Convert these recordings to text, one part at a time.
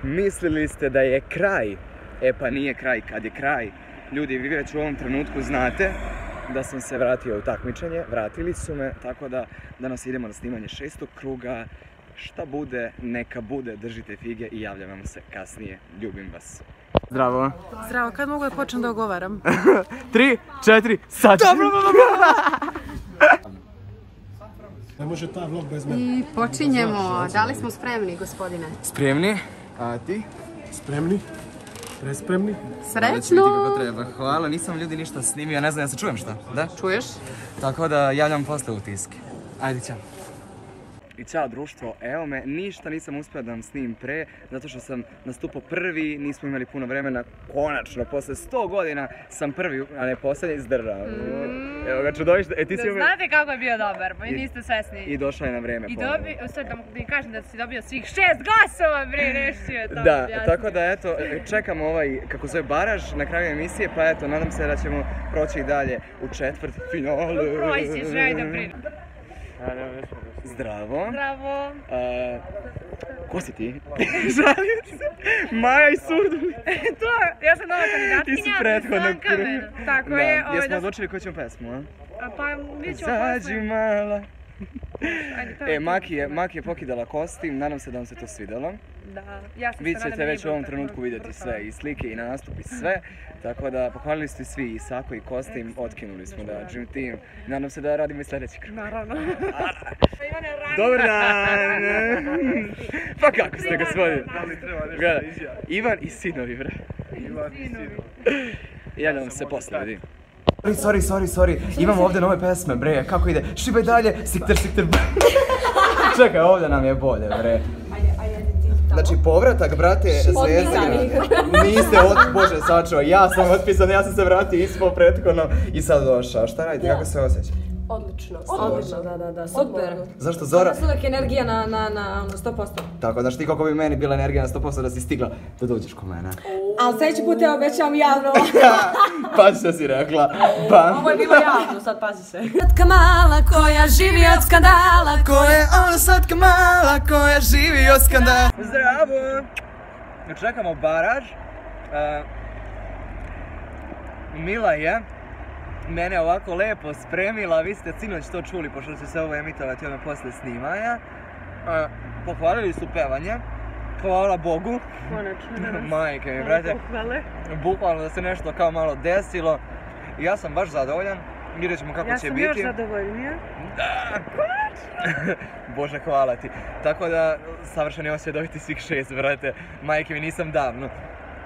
Mislili ste da je kraj, e pa nije kraj kad je kraj. Ljudi, vi već u ovom trenutku znate da sam se vratio u takmičenje, vratili su me, tako da danas idemo na snimanje 6. kruga. Šta bude, neka bude, držite fige i javljam vam se kasnije. Ljubim vas. Zdravo. Zdravo, kad mogu da počnem da ogovaram? 3, 4, sad! Dobro! Ne može ta vlog bez mene. I počinjemo. Da li smo spremni, gospodine? Spremni? A ti? Spremni? Prespremni? Srećno! Kako treba. Hvala, nisam ljudi ništa snimio, ne znam, ja se čujem šta? Da? Čuješ? Tako da javljam posle utiske. Ajde, ćao. I ćao društvo, evo me, ništa nisam uspio da vam snimim pre, zato što sam nastupao prvi, nismo imali puno vremena, konačno, posle 100 godina sam prvi, a ne posljednji, izdržao. Evo ga, čudovište, ti si Znate kako je bio dobar, pa i niste svesni. I došao je na vreme. I sad da mi kažem da si dobio svih 6 glasova, bre, nešto je to. Da, tako da eto, čekamo ovaj, kako zove, baraž na kraju emisije, pa eto, nadam se da ćemo proći i dalje u četvrtfinalu. Proći, želi da prinu. Zdravo. Zdravo. Ko si ti? Žalim se. Maja i Surduli. To, ja sam nova kandidatkinja. Ti si prethodnog Tako je. Jesmo odlučili koju ćemo pesmu, a? Pa mi ćemo Zađi mala. Maki je pokidala kostim, nadam se da vam se to svidjelo. Da, ja sam Vi ćete već u ovom trenutku vidjeti sve, i slike, i nastup, i sve. Tako da pohvalili ste svi, i Sako, i kostim, otkinuli smo da Dream Team. Nadam se da radimo i sljedeći krug. Naravno. Dobar dan! Pa kako ste gospodine? Ivan i sinovi, bre. Ivan i sinovi. Javljam vam se posle, vidim. Sorry, imamo ovdje nove pesme, bre, kako ide? Šibaj dalje, sikter. Čekaj, ovdje nam je bolje, bre. Znači, povratak, brate, Zvezdina. Niste Bože, sačuvaj, ja sam otpisan, ja sam se vratio ispao prethodno i sad došao. Šta radite, kako se osjeća? Odlično, da, super. Zašto Zora? Sada uvijek energija na 100%. Tako, znaš ti koliko bi meni bila energija na 100% da si stigla da dođeš ko mene. Ali sljedeći put te obećam javno. Pa što si rekla? Ovo je bilo javno, sad pazi se. Satka mala koja živi od skandala. Ko je ona satka mala koja živi od skandala? Zdravo! Čekamo baraž. Mila je mene ovako lepo spremila, vi ste sinoć to čuli pošto će se ovo emitovati odmah posle snimanja. Pohvalili su pevanje, hvala Bogu. Konačno. Majke mi, brate. Bukvalno da se nešto kao malo desilo. I ja sam baš zadovoljan, vidjet ćemo kako će biti. Ja sam još zadovoljnija. Da! Konačno! Bože, hvala ti. Tako da, savršeni osjećaj dobiti svih 6, brate. Majke mi, nisam davno.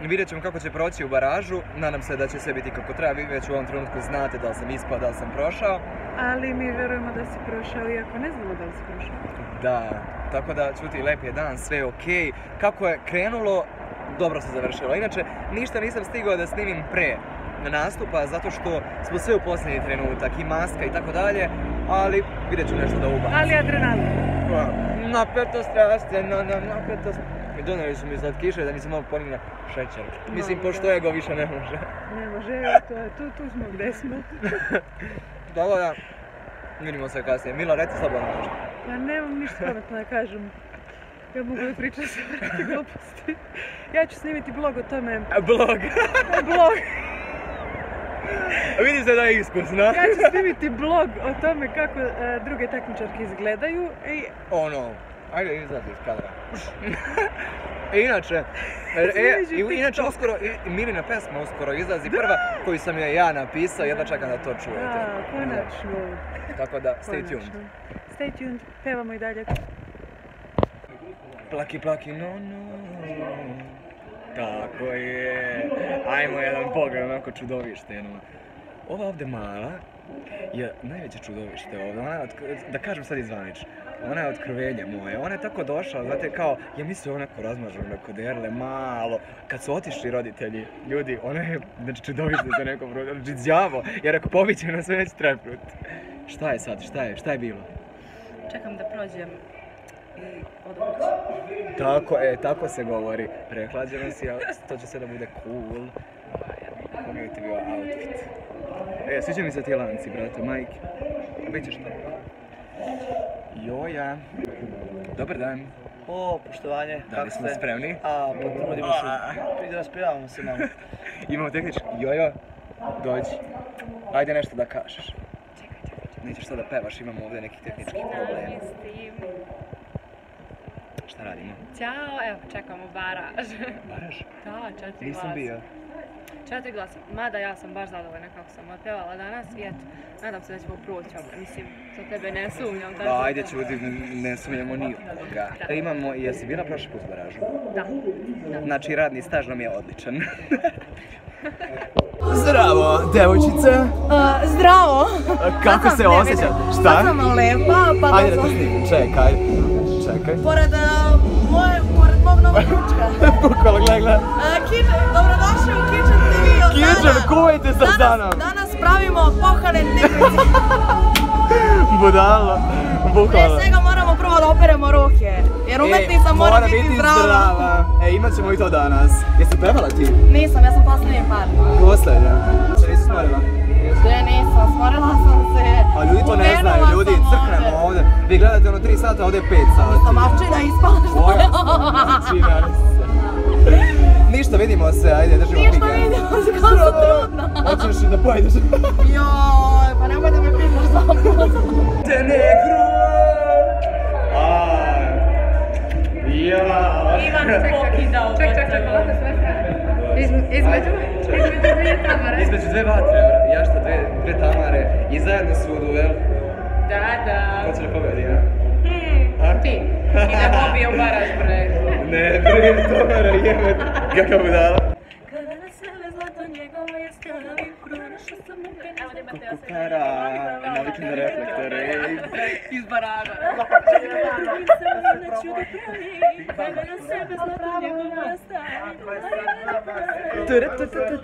Vidjet ćemo kako će proći u baražu, nadam se da će sve biti kako treba, vi već u ovom trenutku znate da li sam ispao, da li sam prošao. Ali mi vjerujemo da si prošao, iako ne znamo da li si prošao. Da, tako da čuti, lep je dan, sve je okej. Kako je krenulo, dobro se završilo. Inače, ništa nisam stigao da snimim pre nastupa, zato što smo sve u posljednji trenutak, i maska i tako dalje, ali vidjet ću nešto da ubacim. Ali adrenalin. Napetost raste, napetost. Doneli su mi slatkiše da mi se malo ponigne šećer. Mislim, pošto ego više ne može. Ne može, tu smo gdje smo. Dobro da, vidimo se kasnije. Mila, reci slobodno nešto. Pa nemam ništa pametno da kažem. Ja mogu da pričam sve vrati gluposti. Ja ću snimiti blog o tome. Blog? Blog. Vidi se da je iskusno. Ja ću snimiti blog o tome kako druge takmičarke izgledaju i... Ono, ajde izlazi iz kadra. Inače uskoro, Milina pesma uskoro izlazi, prva koju sam joj ja napisao, jedva čekam da to čujete. Da, konačno. Tako da, stay tuned. Stay tuned, pevamo i dalje. Plaki, no. Tako je. Ajmo jedan pogled, onako čudovište. Ova ovdje mala je najveće čudovište ovdje. Da kažem sad izvanično. Ona je otkrovenje moje, ona je tako došla, znate, kao, ja mislim onako razmažena kod Erle, malo. Kad su otišli roditelji, ljudi, ona je, znači, čudovište za neko broj, znači, đavo, jer ako pobiće nas već trepnut. Šta je sad, šta je bilo? Čekam da prođem i odoći. Tako se govori, prehlađeno si, ali to će se da bude cool. Kako je ti bio outfit? Sviđa mi se ti lanci, brate, majke. Bićeš to. Joja. Dobar dan. O, poštovanje. Da li smo spremni? A, potrudimo se. Pridi raspijavamo se malo. Imamo tehnički. Jojo, dođi. Ajde nešto da kažeš. Nećeš to da pevaš, imamo ovdje nekih tehničkih problema. Šta radimo? Ćao, evo, čekamo baraž. Baraž? Da, 4 glasa. Nisam bio. 4 glasa. Mada ja sam baš zadovoljna kako sam otpevala danas i eto, nadam se da ćemo proći ovo. Mislim, za tebe ne sumnjam. Da, ajde čuti, ne sumnjamo ni od toga. Imamo, jesi bila prošli put baražu? Da. Znači, radni staž nam je odličan. Zdravo, devojčice. Zdravo! Kako se osjećaš? Šta? Sad sam lepa, pa da Ajde da te snimim, čekaj. Pored mog novog ručka. Bukvalo, gledaj. Dobrodošli u Kitchen TV od Kitchen, kuvajte sa Danom. Danas pravimo pohane tikvice. Budalo, bukvalo. Prije svega moramo prvo da operemo ruke, jer umetnica mora biti zdrava. Imat ćemo i to danas. Jesi pevala ti? Nisam, ja sam posljednji par. Posljednja? Če nisi smorila? Nisam, smorila sam se. A ljudi to ne znaju, ljudi, crknemo ovdje. Vi gledate ono 3 sata, ovdje je 5 sati. Sam avčina ispala što je. Ništa, vidimo se, ajde, držimo pika. Ništa vidimo se, kao sam trudna. Hoćeš da pojedeš? Joj, pa nemoj da me pitaš za put. Te negru! Ivan pokidao. Ček, između dvije tamare. Između dve vatre, ja šta dve tamare i zajedno su u duelu. Da. Ko će da pobedi, ja? Ti. I da dobije u baraž, bre. Ne, bre, tamara, jebe. Kakav budala. Kada na sebe zlato njegova je stavi, pronašla sam mu penal. Kukara, navikli na reflektore. Iz baraža. Kada na sebe zlato njegova je stavi.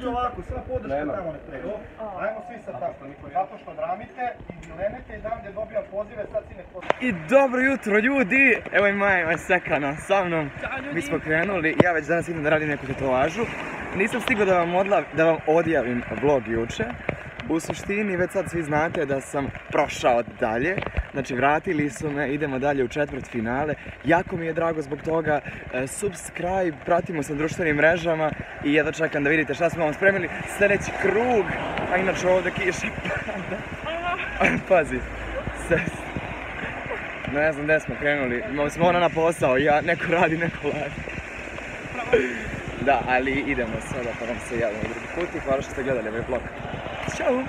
Ovako, sva podrška tamo ne prego. Ajmo svi sad tako, zato što dramite i dilemete i dam gdje dobija pozive, sad si ne pozive. I dobro jutro ljudi, evo i Maja Sekana sa mnom. Mi smo krenuli, ja već danas idem da radim neku tetovažu. Nisam stigao da vam odjavim vlog juče. U suštini već sad svi znate da sam prošao dalje, znači vratili su me, idemo dalje u četvrtfinale. Jako mi je drago zbog toga, subscribe, pratimo se na društvenim mrežama i jedva čekam da vidite šta smo vam spremili. Sljedeći krug, a inače ovdje kiša pada. Pazi, ne znam gdje smo krenuli, imali smo ona na posao, neko radi, neko laži. Da, ali idemo sada pa vam se javimo u drugi put i hvala što ste gledali ovaj vlog. Ćao!